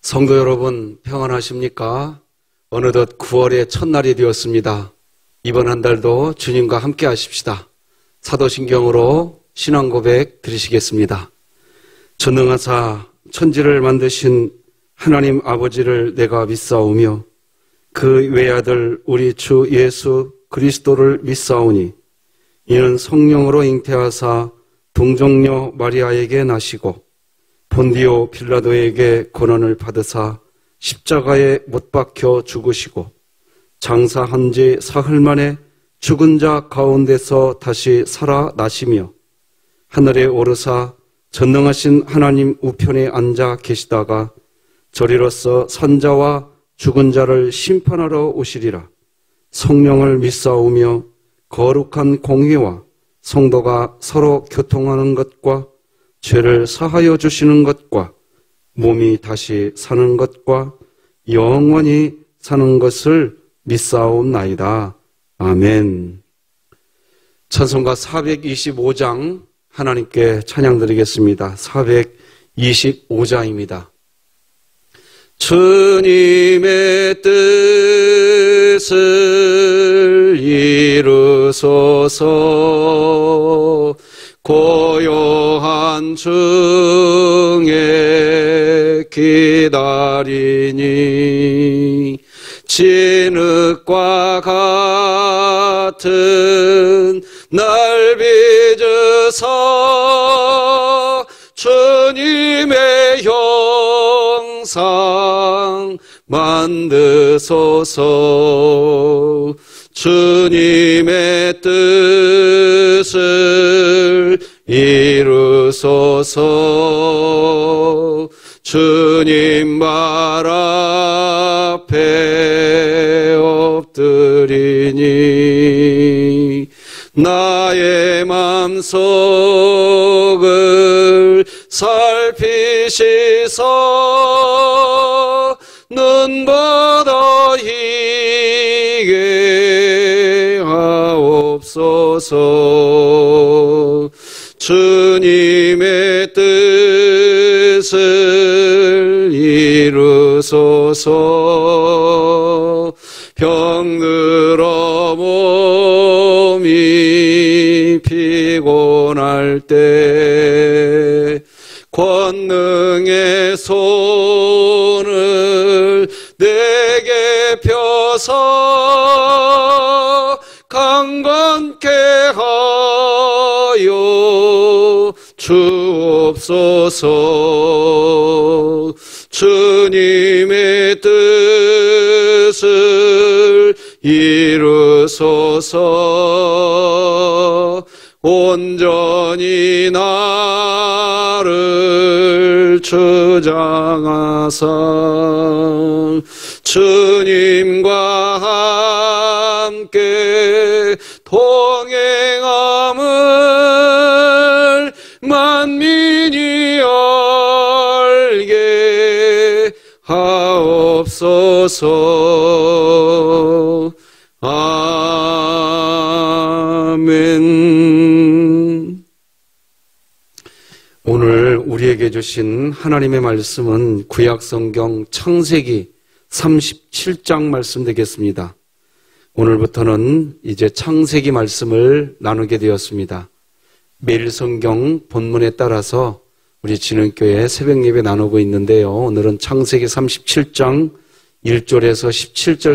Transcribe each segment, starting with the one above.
성도 여러분, 평안하십니까? 어느덧 9월의 첫날이 되었습니다. 이번 한 달도 주님과 함께 하십시다. 사도신경으로 신앙 고백 드리시겠습니다. 전능하사 천지를 만드신 하나님 아버지를 내가 믿사오며 그 외아들 우리 주 예수 그리스도를 믿사오니 이는 성령으로 잉태하사 동정녀 마리아에게 나시고 본디오 빌라도에게 고난을 받으사 십자가에 못 박혀 죽으시고 장사한 지 사흘 만에 죽은 자 가운데서 다시 살아나시며 하늘에 오르사 전능하신 하나님 우편에 앉아 계시다가 저리로서 산자와 죽은 자를 심판하러 오시리라. 성령을 믿사오며 거룩한 공회와 성도가 서로 교통하는 것과 죄를 사하여 주시는 것과 몸이 다시 사는 것과 영원히 사는 것을 믿사옵나이다. 아멘. 찬송가 425장 하나님께 찬양드리겠습니다. 425장입니다. 주님의 뜻을 이루소서. 고요한 중에 기다리니 진흙과 같은 날 빚으사 주님의 형상 만드소서. 주님의 뜻을 이루소서. 주님 말 앞에 엎드리니 나의 맘속을 살피시사 눈보다 희게 하옵소서. 주님의 뜻을 이루소서. 병들어 몸이 피곤할 때 권능의 손을 내게 펴서 강건케 하여 주옵소서. 주님의 뜻을 이루소서. 온전히 나를 주장하사 주님과 함께 동행함을 만민이 알게 하옵소서. 아멘. 오늘 우리에게 주신 하나님의 말씀은 구약성경 창세기 37장 말씀 되겠습니다. 오늘부터는 이제 창세기 말씀을 나누게 되었습니다. 매일 성경 본문에 따라서 우리 진흥교회 새벽 예배 나누고 있는데요. 오늘은 창세기 37장 1절에서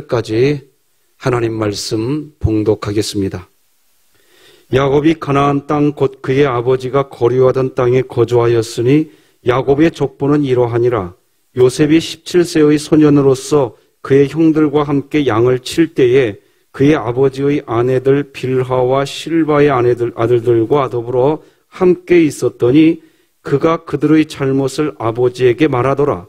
17절까지 하나님 말씀 봉독하겠습니다. 야곱이 가나안 땅 곧 그의 아버지가 거류하던 땅에 거주하였으니 야곱의 족보는 이러하니라. 요셉이 17세의 소년으로서 그의 형들과 함께 양을 칠 때에 그의 아버지의 아내들 빌하와 실바의 아들들과 더불어 함께 있었더니 그가 그들의 잘못을 아버지에게 말하더라.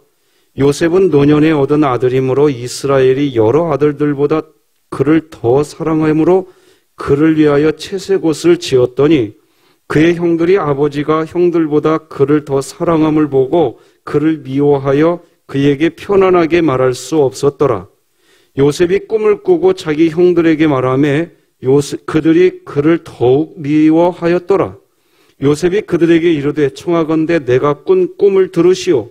요셉은 노년에 얻은 아들이므로 이스라엘이 여러 아들들보다 그를 더 사랑하므로 그를 위하여 채색옷을 지었더니 그의 형들이 아버지가 형들보다 그를 더 사랑함을 보고 그를 미워하여 그에게 편안하게 말할 수 없었더라. 요셉이 꿈을 꾸고 자기 형들에게 말하며 그들이 그를 더욱 미워하였더라. 요셉이 그들에게 이르되 청하건대 내가 꾼 꿈을 들으시오.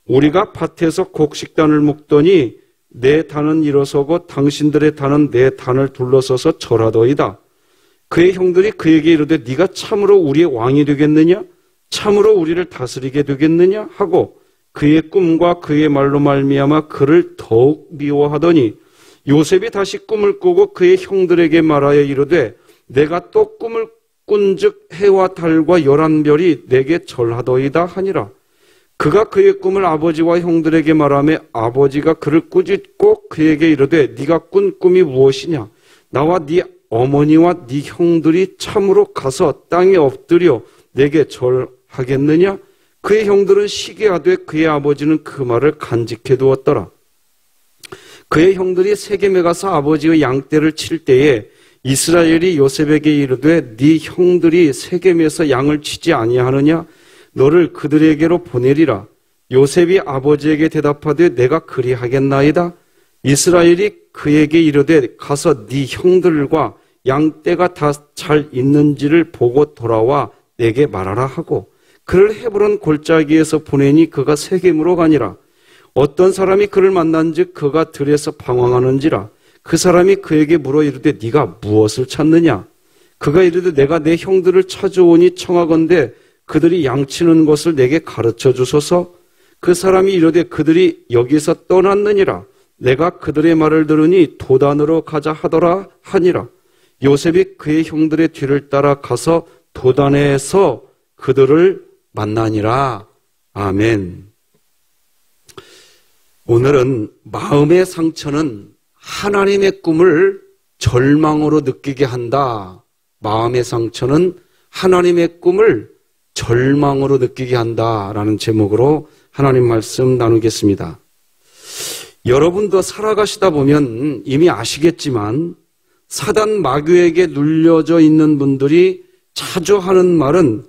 우리가 밭에서 곡식단을 묶더니 내 단은 일어서고 당신들의 단은 내 단을 둘러서서 절하더이다. 그의 형들이 그에게 이르되 네가 참으로 우리의 왕이 되겠느냐? 참으로 우리를 다스리게 되겠느냐? 하고 그의 꿈과 그의 말로 말미암아 그를 더욱 미워하더니 요셉이 다시 꿈을 꾸고 그의 형들에게 말하여 이르되 내가 또 꿈을 꾼즉 해와 달과 11별이 내게 절하더이다 하니라. 그가 그의 꿈을 아버지와 형들에게 말하며 아버지가 그를 꾸짖고 그에게 이르되 네가 꾼 꿈이 무엇이냐? 나와 네 어머니와 네 형들이 참으로 가서 땅에 엎드려 내게 절하겠느냐? 그의 형들은 시기하되 그의 아버지는 그 말을 간직해 두었더라. 그의 형들이 세겜에 가서 아버지의 양떼를 칠 때에 이스라엘이 요셉에게 이르되 네 형들이 세겜에서 양을 치지 아니하느냐? 너를 그들에게로 보내리라. 요셉이 아버지에게 대답하되 내가 그리하겠나이다. 이스라엘이 그에게 이르되 가서 네 형들과 양떼가 다 잘 있는지를 보고 돌아와 내게 말하라 하고 그를 헤브론 골짜기에서 보내니 그가 세겜으로 가니라. 어떤 사람이 그를 만난즉 그가 들에서 방황하는지라. 그 사람이 그에게 물어 이르되 네가 무엇을 찾느냐? 그가 이르되 내가 내 형들을 찾아오니 청하건대 그들이 양치는 것을 내게 가르쳐 주소서. 그 사람이 이르되 그들이 여기서 떠났느니라. 내가 그들의 말을 들으니 도단으로 가자 하더라 하니라. 요셉이 그의 형들의 뒤를 따라 가서 도단에서 그들을 만나니라. 아멘. 오늘은 마음의 상처는 하나님의 꿈을 절망으로 느끼게 한다. 마음의 상처는 하나님의 꿈을 절망으로 느끼게 한다라는 제목으로 하나님 말씀 나누겠습니다. 여러분도 살아가시다 보면 이미 아시겠지만 사단 마귀에게 눌려져 있는 분들이 자주 하는 말은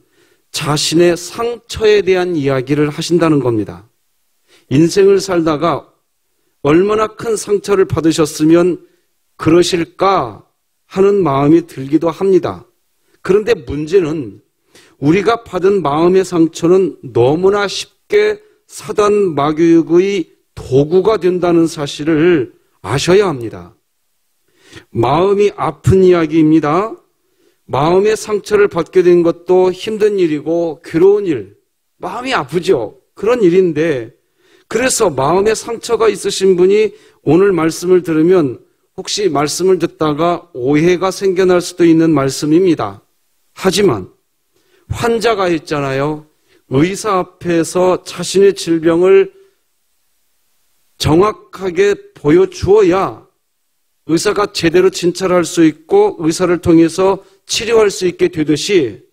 자신의 상처에 대한 이야기를 하신다는 겁니다. 인생을 살다가 얼마나 큰 상처를 받으셨으면 그러실까 하는 마음이 들기도 합니다. 그런데 문제는 우리가 받은 마음의 상처는 너무나 쉽게 사단 마귀의 도구가 된다는 사실을 아셔야 합니다. 마음이 아픈 이야기입니다. 마음의 상처를 받게 된 것도 힘든 일이고 괴로운 일, 마음이 아프죠. 그런 일인데 그래서 마음의 상처가 있으신 분이 오늘 말씀을 들으면 혹시 말씀을 듣다가 오해가 생겨날 수도 있는 말씀입니다. 하지만 환자가 있잖아요. 의사 앞에서 자신의 질병을 정확하게 보여주어야 의사가 제대로 진찰할 수 있고 의사를 통해서 치료할 수 있게 되듯이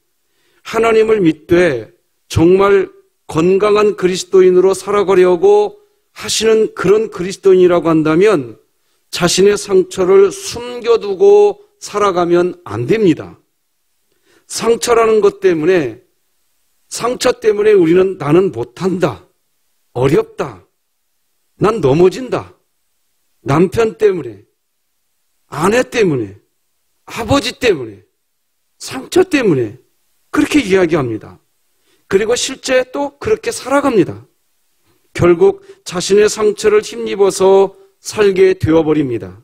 하나님을 믿되 정말 건강한 그리스도인으로 살아가려고 하시는 그런 그리스도인이라고 한다면 자신의 상처를 숨겨두고 살아가면 안 됩니다. 상처라는 것 때문에, 상처 때문에 우리는 나는 못한다, 어렵다, 난 넘어진다, 남편 때문에, 아내 때문에, 아버지 때문에, 상처 때문에 그렇게 이야기합니다. 그리고 실제 또 그렇게 살아갑니다. 결국 자신의 상처를 힘입어서 살게 되어버립니다.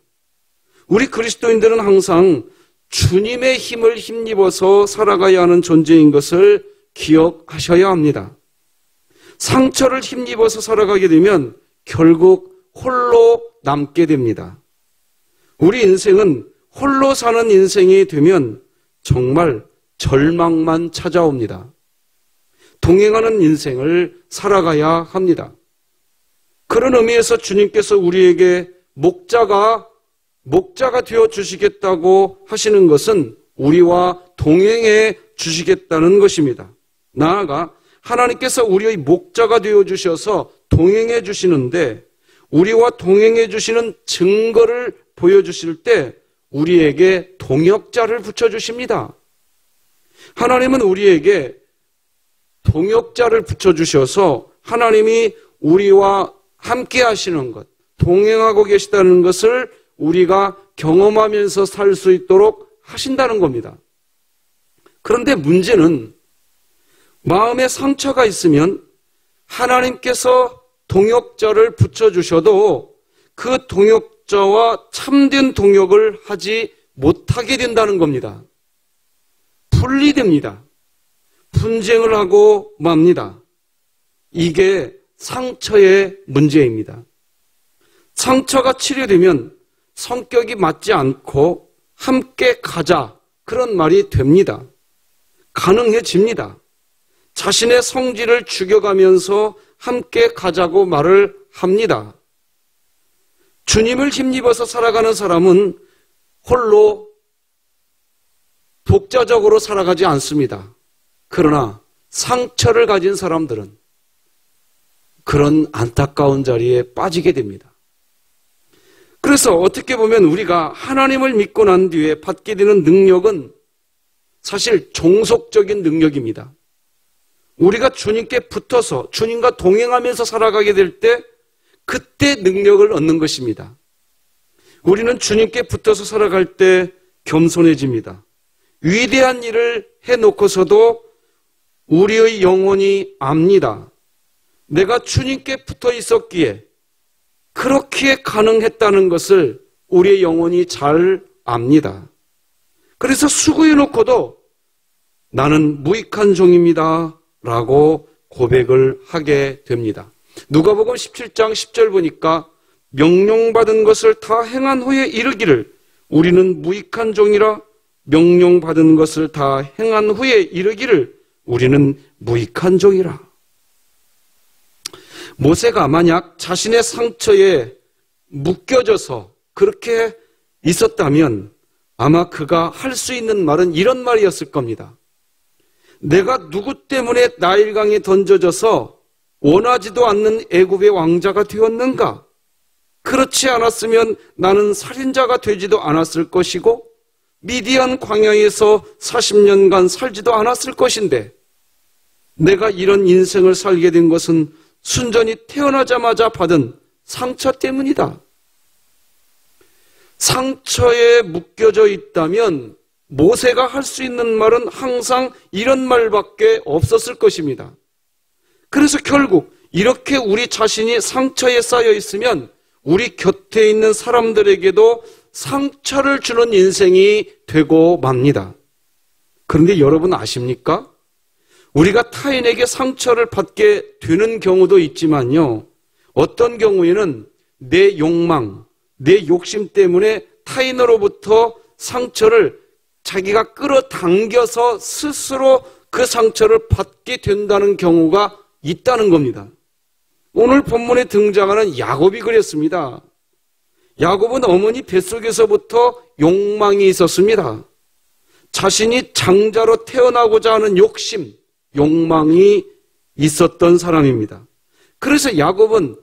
우리 그리스도인들은 항상 주님의 힘을 힘입어서 살아가야 하는 존재인 것을 기억하셔야 합니다. 상처를 힘입어서 살아가게 되면 결국 홀로 남게 됩니다. 우리 인생은 홀로 사는 인생이 되면 정말 절망만 찾아옵니다. 동행하는 인생을 살아가야 합니다. 그런 의미에서 주님께서 우리에게 목자가 되어 주시겠다고 하시는 것은 우리와 동행해 주시겠다는 것입니다. 나아가 하나님께서 우리의 목자가 되어 주셔서 동행해 주시는데 우리와 동행해 주시는 증거를 보여주실 때 우리에게 동역자를 붙여주십니다. 하나님은 우리에게 동역자를 붙여주셔서 하나님이 우리와 함께 하시는 것, 동행하고 계시다는 것을 우리가 경험하면서 살 수 있도록 하신다는 겁니다. 그런데 문제는 마음에 상처가 있으면 하나님께서 동역자를 붙여주셔도 그 동역자와 참된 동역을 하지 못하게 된다는 겁니다. 분리됩니다. 분쟁을 하고 맙니다. 이게 상처의 문제입니다. 상처가 치료되면 성격이 맞지 않고 함께 가자, 그런 말이 됩니다. 가능해집니다. 자신의 성질을 죽여가면서 함께 가자고 말을 합니다. 주님을 힘입어서 살아가는 사람은 홀로 독자적으로 살아가지 않습니다. 그러나 상처를 가진 사람들은 그런 안타까운 자리에 빠지게 됩니다. 그래서 어떻게 보면 우리가 하나님을 믿고 난 뒤에 받게 되는 능력은 사실 종속적인 능력입니다. 우리가 주님께 붙어서 주님과 동행하면서 살아가게 될 때 그때 능력을 얻는 것입니다. 우리는 주님께 붙어서 살아갈 때 겸손해집니다. 위대한 일을 해놓고서도 우리의 영혼이 압니다. 내가 주님께 붙어 있었기에 그렇게 가능했다는 것을 우리의 영혼이 잘 압니다. 그래서 수고해놓고도 나는 무익한 종입니다 라고 고백을 하게 됩니다. 누가복음 17장 10절 보니까 명령받은 것을 다 행한 후에 이르기를 우리는 무익한 종이라 명령받은 것을 다 행한 후에 이르기를 우리는 무익한 종이라. 모세가 만약 자신의 상처에 묶여져서 그렇게 있었다면 아마 그가 할 수 있는 말은 이런 말이었을 겁니다. 내가 누구 때문에 나일강에 던져져서 원하지도 않는 애굽의 왕자가 되었는가? 그렇지 않았으면 나는 살인자가 되지도 않았을 것이고 미디안 광야에서 40년간 살지도 않았을 것인데 내가 이런 인생을 살게 된 것은 순전히 태어나자마자 받은 상처 때문이다. 상처에 묶여져 있다면 모세가 할 수 있는 말은 항상 이런 말밖에 없었을 것입니다. 그래서 결국 이렇게 우리 자신이 상처에 쌓여 있으면 우리 곁에 있는 사람들에게도 상처를 주는 인생이 되고 맙니다. 그런데 여러분 아십니까? 우리가 타인에게 상처를 받게 되는 경우도 있지만요. 어떤 경우에는 내 욕망, 내 욕심 때문에 타인으로부터 상처를 자기가 끌어당겨서 스스로 그 상처를 받게 된다는 경우가 있다는 겁니다. 오늘 본문에 등장하는 야곱이 그랬습니다. 야곱은 어머니 뱃속에서부터 욕망이 있었습니다. 자신이 장자로 태어나고자 하는 욕심, 욕망이 있었던 사람입니다. 그래서 야곱은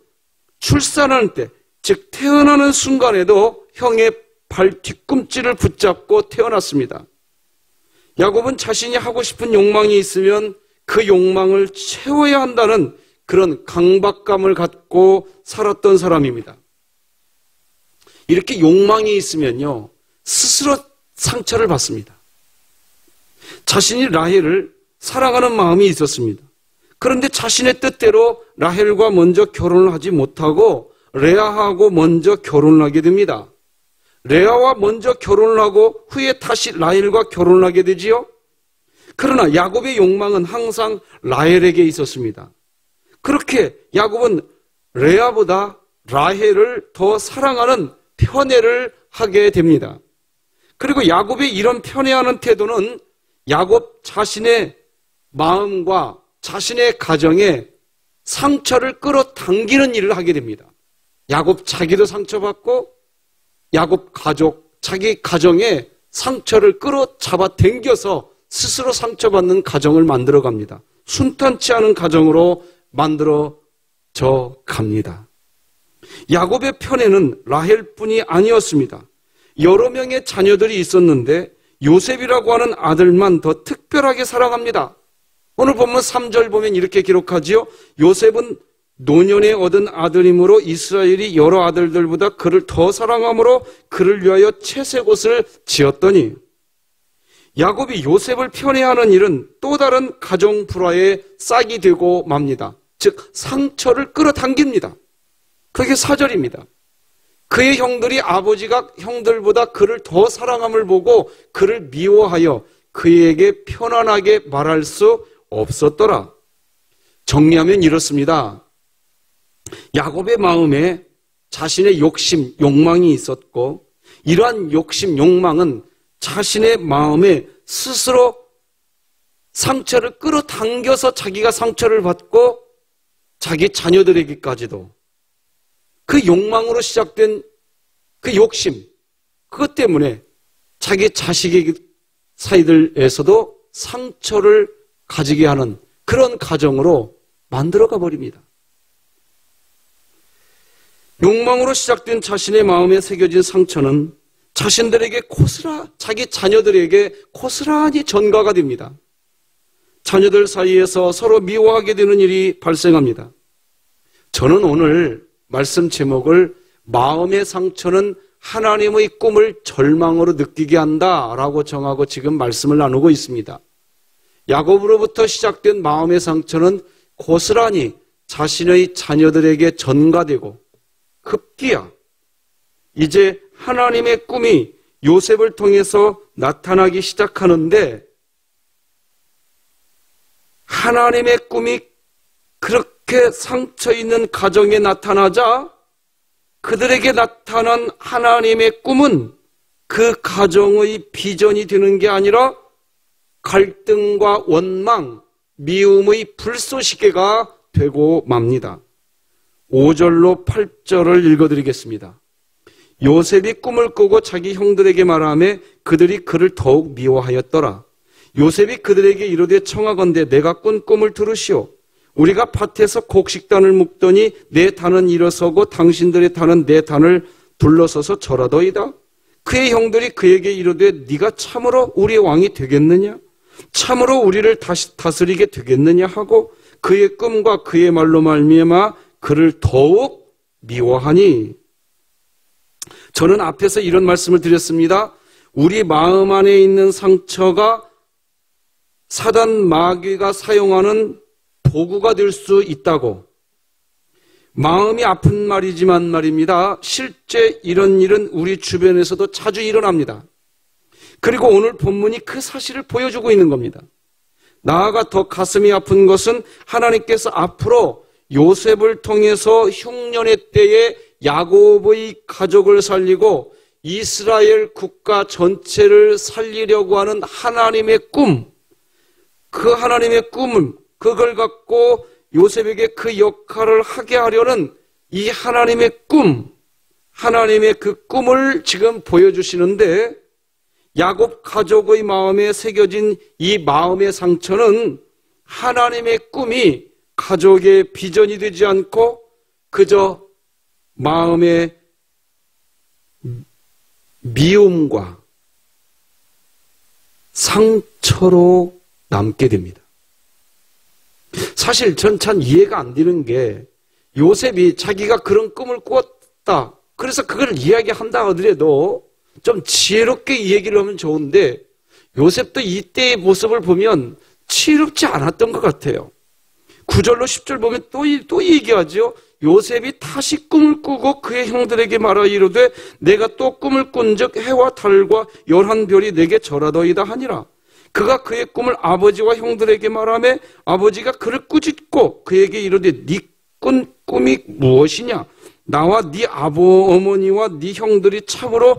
출산할 때, 즉 태어나는 순간에도 형의 발 뒤꿈치를 붙잡고 태어났습니다. 야곱은 자신이 하고 싶은 욕망이 있으면 그 욕망을 채워야 한다는 그런 강박감을 갖고 살았던 사람입니다. 이렇게 욕망이 있으면요, 스스로 상처를 받습니다. 자신이 라헬을 사랑하는 마음이 있었습니다. 그런데 자신의 뜻대로 라헬과 먼저 결혼을 하지 못하고 레아하고 먼저 결혼을 하게 됩니다. 레아와 먼저 결혼을 하고 후에 다시 라헬과 결혼을 하게 되지요. 그러나 야곱의 욕망은 항상 라헬에게 있었습니다. 그렇게 야곱은 레아보다 라헬을 더 사랑하는 편애를 하게 됩니다. 그리고 야곱의 이런 편애하는 태도는 야곱 자신의 마음과 자신의 가정에 상처를 끌어당기는 일을 하게 됩니다. 야곱 자기도 상처받고 야곱 가족, 자기 가정에 상처를 끌어잡아 당겨서 스스로 상처받는 가정을 만들어갑니다. 순탄치 않은 가정으로 만들어져 갑니다. 야곱의 편에는 라헬뿐이 아니었습니다. 여러 명의 자녀들이 있었는데 요셉이라고 하는 아들만 더 특별하게 사랑합니다. 오늘 본문 3절 보면 이렇게 기록하지요. 요셉은 노년에 얻은 아들이므로 이스라엘이 여러 아들들보다 그를 더 사랑함으로 그를 위하여 채색옷을 지었더니, 야곱이 요셉을 편애하는 일은 또 다른 가정 불화의 싹이 되고 맙니다. 즉 상처를 끌어당깁니다. 그게 4절입니다. 그의 형들이 아버지가 형들보다 그를 더 사랑함을 보고 그를 미워하여 그에게 편안하게 말할 수 없었더라. 정리하면 이렇습니다. 야곱의 마음에 자신의 욕심, 욕망이 있었고 이러한 욕심, 욕망은 자신의 마음에 스스로 상처를 끌어당겨서 자기가 상처를 받고 자기 자녀들에게까지도 그 욕망으로 시작된 그 욕심, 그것 때문에 자기 자식의 사이들에서도 상처를 가지게 하는 그런 가정으로 만들어가 버립니다. 욕망으로 시작된 자신의 마음에 새겨진 상처는 자신들에게 자기 자녀들에게 고스란히 전가가 됩니다. 자녀들 사이에서 서로 미워하게 되는 일이 발생합니다. 저는 오늘 말씀 제목을 마음의 상처는 하나님의 꿈을 절망으로 느끼게 한다라고 정하고 지금 말씀을 나누고 있습니다. 야곱으로부터 시작된 마음의 상처는 고스란히 자신의 자녀들에게 전가되고 급기야 이제 하나님의 꿈이 요셉을 통해서 나타나기 시작하는데 하나님의 꿈이 그렇게 상처 있는 가정에 나타나자 그들에게 나타난 하나님의 꿈은 그 가정의 비전이 되는 게 아니라 갈등과 원망, 미움의 불쏘시개가 되고 맙니다. 5절로 8절을 읽어드리겠습니다. 요셉이 꿈을 꾸고 자기 형들에게 말하며 그들이 그를 더욱 미워하였더라. 요셉이 그들에게 이르되 청하건대 내가 꾼 꿈을 들으시오. 우리가 밭에서 곡식단을 묶더니 내 단은 일어서고 당신들의 단은 내 단을 둘러서서 절하더이다. 그의 형들이 그에게 이르되 네가 참으로 우리의 왕이 되겠느냐? 참으로 우리를 다스리게 되겠느냐 하고 그의 꿈과 그의 말로 말미암아 그를 더욱 미워하니. 저는 앞에서 이런 말씀을 드렸습니다. 우리 마음 안에 있는 상처가 사단 마귀가 사용하는 도구가 될 수 있다고. 마음이 아픈 말이지만 말입니다. 실제 이런 일은 우리 주변에서도 자주 일어납니다. 그리고 오늘 본문이 그 사실을 보여주고 있는 겁니다. 나아가 더 가슴이 아픈 것은 하나님께서 앞으로 요셉을 통해서 흉년의 때에 야곱의 가족을 살리고 이스라엘 국가 전체를 살리려고 하는 하나님의 꿈, 그 하나님의 꿈을 그걸 갖고 요셉에게 그 역할을 하게 하려는 이 하나님의 꿈, 하나님의 그 꿈을 지금 보여주시는데 야곱 가족의 마음에 새겨진 이 마음의 상처는 하나님의 꿈이 가족의 비전이 되지 않고 그저 마음의 미움과 상처로 남게 됩니다. 사실 전 참 이해가 안 되는 게 요셉이 자기가 그런 꿈을 꾸었다. 그래서 그걸 이야기한다 하더라도 좀 지혜롭게 이 얘기를 하면 좋은데 요셉도 이때의 모습을 보면 지혜롭지 않았던 것 같아요. 9절로 10절 보면 또 얘기하죠. 요셉이 다시 꿈을 꾸고 그의 형들에게 말하 이르되 내가 또 꿈을 꾼즉 해와 달과 11별이 내게 절하더이다 하니라. 그가 그의 꿈을 아버지와 형들에게 말하며 아버지가 그를 꾸짖고 그에게 이르되 네 꾼 꿈이 무엇이냐? 나와 네 어머니와 네 형들이 참으로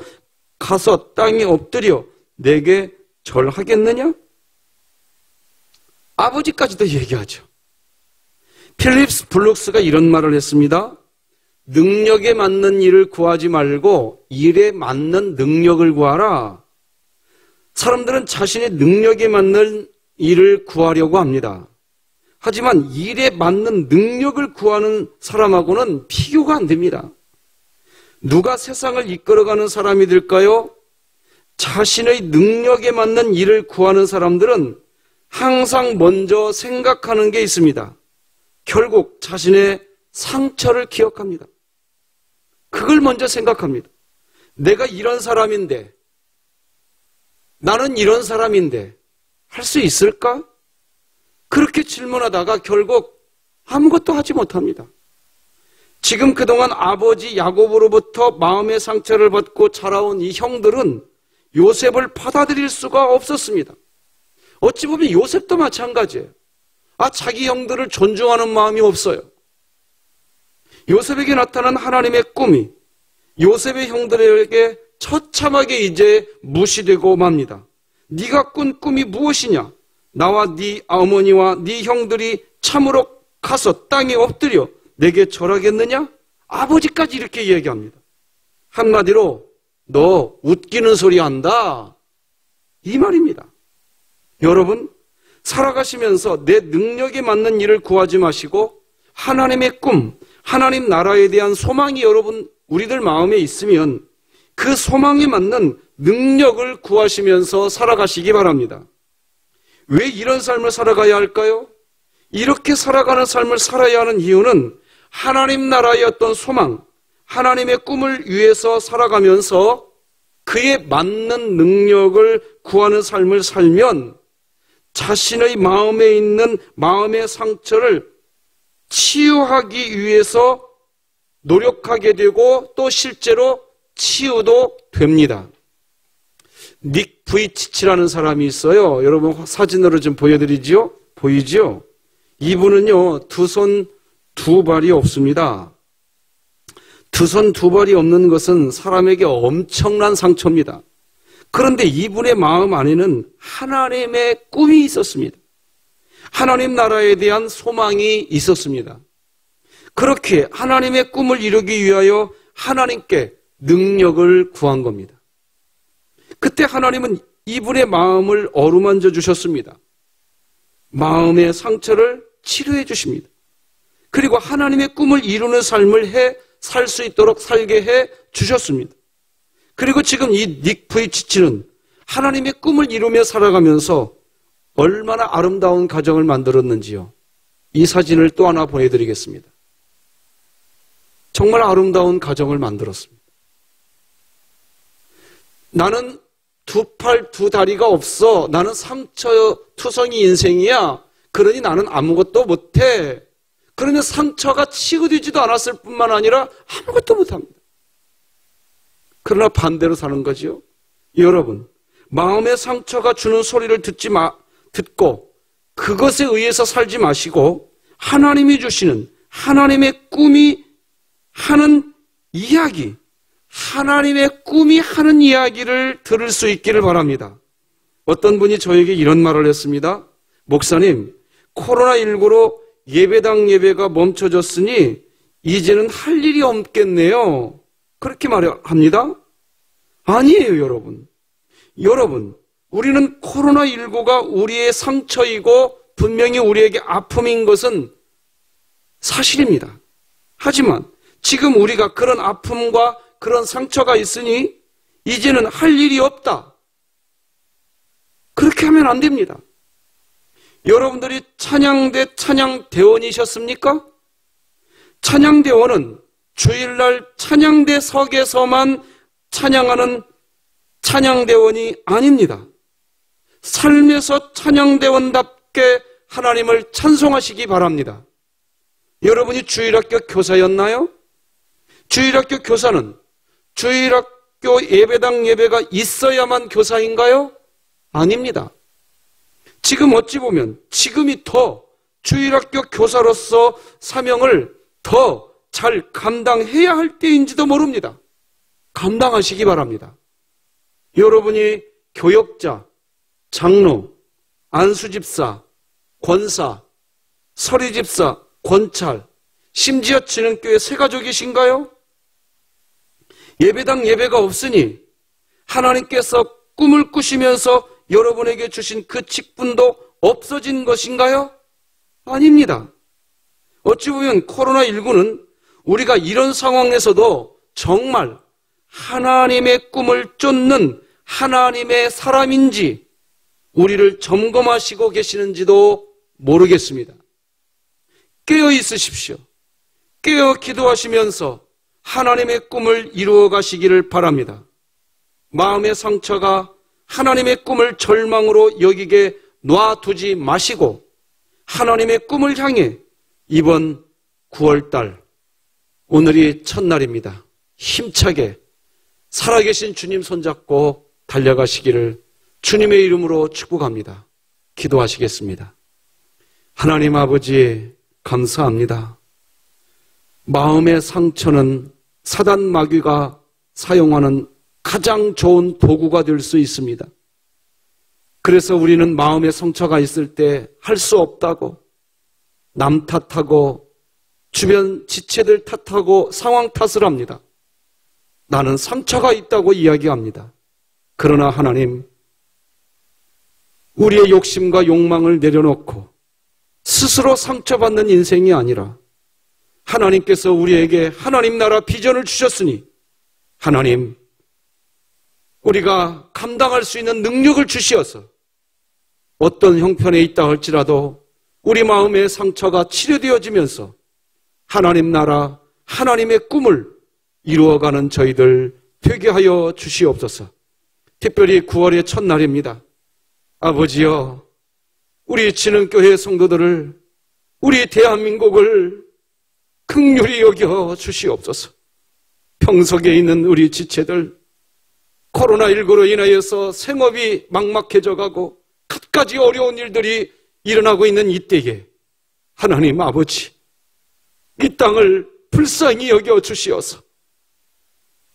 가서 땅에 엎드려 내게 절하겠느냐? 아버지까지도 얘기하죠. 필립스 블룩스가 이런 말을 했습니다. 능력에 맞는 일을 구하지 말고 일에 맞는 능력을 구하라. 사람들은 자신의 능력에 맞는 일을 구하려고 합니다. 하지만 일에 맞는 능력을 구하는 사람하고는 비교가 안 됩니다. 누가 세상을 이끌어가는 사람이 될까요? 자신의 능력에 맞는 일을 구하는 사람들은 항상 먼저 생각하는 게 있습니다. 결국 자신의 상처를 기억합니다. 그걸 먼저 생각합니다. 내가 이런 사람인데, 나는 이런 사람인데 할 수 있을까? 그렇게 질문하다가 결국 아무것도 하지 못합니다. 지금 그동안 아버지 야곱으로부터 마음의 상처를 받고 자라온 이 형들은 요셉을 받아들일 수가 없었습니다. 어찌 보면 요셉도 마찬가지예요. 자기 형들을 존중하는 마음이 없어요. 요셉에게 나타난 하나님의 꿈이 요셉의 형들에게 처참하게 이제 무시되고 맙니다. 네가 꾼 꿈이 무엇이냐? 나와 네 어머니와 네 형들이 참으로 가서 땅에 엎드려 내게 절하겠느냐? 아버지까지 이렇게 얘기합니다. 한마디로 너 웃기는 소리 한다, 이 말입니다. 여러분, 살아가시면서 내 능력에 맞는 일을 구하지 마시고 하나님의 꿈, 하나님 나라에 대한 소망이 여러분 우리들 마음에 있으면 그 소망에 맞는 능력을 구하시면서 살아가시기 바랍니다. 왜 이런 삶을 살아가야 할까요? 이렇게 살아가는 삶을 살아야 하는 이유는 하나님 나라의 어떤 소망, 하나님의 꿈을 위해서 살아가면서 그에 맞는 능력을 구하는 삶을 살면 자신의 마음에 있는 마음의 상처를 치유하기 위해서 노력하게 되고 또 실제로 치유도 됩니다. 닉 부이치치라는 사람이 있어요. 여러분 사진으로 좀 보여드리지요? 보이지요? 이분은요, 두 손 두 발이 없습니다. 두 손 두 발이 없는 것은 사람에게 엄청난 상처입니다. 그런데 이분의 마음 안에는 하나님의 꿈이 있었습니다. 하나님 나라에 대한 소망이 있었습니다. 그렇게 하나님의 꿈을 이루기 위하여 하나님께 능력을 구한 겁니다. 그때 하나님은 이분의 마음을 어루만져 주셨습니다. 마음의 상처를 치료해 주십니다. 그리고 하나님의 꿈을 이루는 삶을 살 수 있도록 살게 해 주셨습니다. 그리고 지금 이 닉 부이치치는 하나님의 꿈을 이루며 살아가면서 얼마나 아름다운 가정을 만들었는지요. 이 사진을 또 하나 보내드리겠습니다. 정말 아름다운 가정을 만들었습니다. 나는 두 팔, 두 다리가 없어. 나는 상처투성이 인생이야. 그러니 나는 아무것도 못해. 그러면 상처가 치유되지도 않았을 뿐만 아니라 아무것도 못합니다. 그러나 반대로 사는 거지요. 여러분, 마음의 상처가 주는 소리를 듣고 그것에 의해서 살지 마시고 하나님이 주시는 하나님의 꿈이 하는 이야기, 하나님의 꿈이 하는 이야기를 들을 수 있기를 바랍니다. 어떤 분이 저에게 이런 말을 했습니다. 목사님, 코로나19로 예배당 예배가 멈춰졌으니 이제는 할 일이 없겠네요. 그렇게 말합니다. 아니에요, 여러분. 여러분, 우리는 코로나19가 우리의 상처이고 분명히 우리에게 아픔인 것은 사실입니다. 하지만 지금 우리가 그런 아픔과 그런 상처가 있으니 이제는 할 일이 없다. 그렇게 하면 안 됩니다. 여러분들이 찬양대 찬양대원이셨습니까? 찬양대원은 주일날 찬양대석에서만 찬양하는 찬양대원이 아닙니다. 삶에서 찬양대원답게 하나님을 찬송하시기 바랍니다. 여러분이 주일학교 교사였나요? 주일학교 교사는 주일학교 예배당 예배가 있어야만 교사인가요? 아닙니다. 지금 어찌 보면 지금이 더 주일학교 교사로서 사명을 더 잘 감당해야 할 때인지도 모릅니다. 감당하시기 바랍니다. 여러분이 교역자, 장로, 안수집사, 권사, 서리집사, 권찰, 심지어 진흥교회 새가족이신가요? 예배당 예배가 없으니 하나님께서 꿈을 꾸시면서 여러분에게 주신 그 직분도 없어진 것인가요? 아닙니다. 어찌 보면 코로나19는 우리가 이런 상황에서도 정말 하나님의 꿈을 쫓는 하나님의 사람인지 우리를 점검하시고 계시는지도 모르겠습니다. 깨어 있으십시오. 깨어 기도하시면서 하나님의 꿈을 이루어 가시기를 바랍니다. 마음의 상처가 하나님의 꿈을 절망으로 여기게 놔두지 마시고 하나님의 꿈을 향해 이번 9월달 오늘이 첫날입니다. 힘차게 살아계신 주님 손잡고 달려가시기를 주님의 이름으로 축복합니다. 기도하시겠습니다. 하나님 아버지 감사합니다. 마음의 상처는 사단 마귀가 사용하는 가장 좋은 도구가 될 수 있습니다. 그래서 우리는 마음의 상처가 있을 때 할 수 없다고 남 탓하고 주변 지체들 탓하고 상황 탓을 합니다. 나는 상처가 있다고 이야기합니다. 그러나 하나님, 우리의 욕심과 욕망을 내려놓고 스스로 상처받는 인생이 아니라 하나님께서 우리에게 하나님 나라 비전을 주셨으니 하나님, 우리가 감당할 수 있는 능력을 주시어서 어떤 형편에 있다 할지라도 우리 마음의 상처가 치료되어지면서 하나님 나라, 하나님의 꿈을 이루어가는 저희들 되게 하여 주시옵소서. 특별히 9월의 첫날입니다. 아버지여, 우리 진흥교회 성도들을, 우리 대한민국을 긍휼히 여겨 주시옵소서. 평석에 있는 우리 지체들, 코로나19로 인하여서 생업이 막막해져 가고 갖가지 어려운 일들이 일어나고 있는 이때에 하나님 아버지, 이 땅을 불쌍히 여겨 주시어서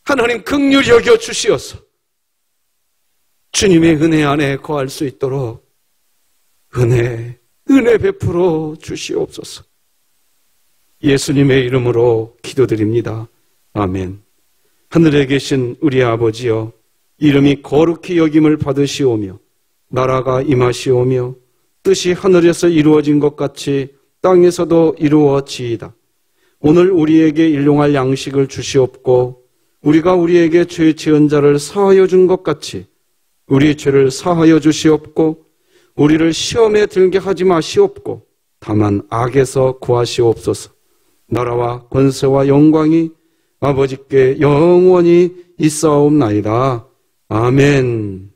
하나님 긍휼히 여겨 주시어서 주님의 은혜 안에 거할 수 있도록 은혜 베풀어 주시옵소서. 예수님의 이름으로 기도드립니다. 아멘. 하늘에 계신 우리 아버지여, 이름이 거룩히 여김을 받으시오며 나라가 임하시오며 뜻이 하늘에서 이루어진 것 같이 땅에서도 이루어지이다. 오늘 우리에게 일용할 양식을 주시옵고 우리가 우리에게 죄 지은 자를 사하여 준 것 같이 우리 죄를 사하여 주시옵고 우리를 시험에 들게 하지 마시옵고 다만 악에서 구하시옵소서. 나라와 권세와 영광이 아버지께 영원히 있사옵나이다. 아멘.